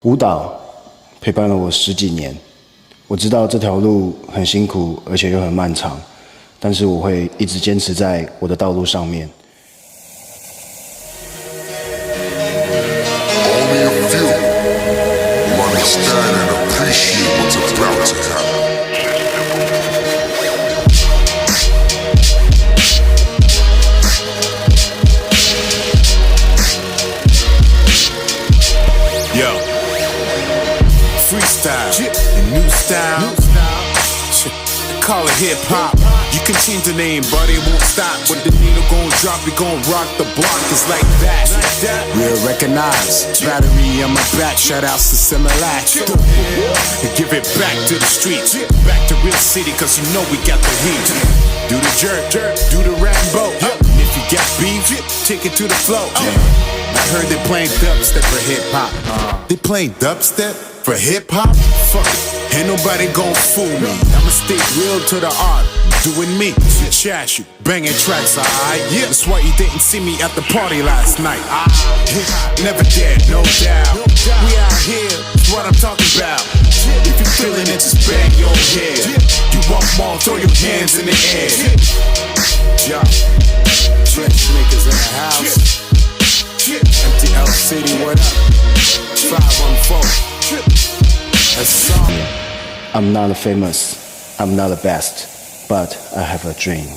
舞蹈陪伴了我10几年，我知道这条路很辛苦，而且又很漫长，但是我会一直坚持在我的道路上面。Only a few will understand and appreciate what's about to happen. Freestyle, and new style. Call it hip hop. You can change the name, but it won't stop. When the needle gon' drop, we gon' rock the block. It's like that. Real recognize. Battery on my back. Shout outs to Similac. And give it back to the streets. Back to real city, cause you know we got the heat. Do the jerk, do the Rambo. And if you got beef, take it to the flow. I heard they playing dubstep for hip hop. They playing dubstep for hip hop? Fuck it. Ain't nobody gon' fool me. I'ma stay real to the art. Doing me, trash you, banging tracks, alright? Yeah, that's why you didn't see me at the party last night. Never dead, no doubt. We out here, that's what I'm talking about. If you feeling it, just bang your head. You want more, throw your hands in the air. Yeah, trench niggas in the house. MTL City, what up? 514. I'm not famous, I'm not the best, but I have a dream.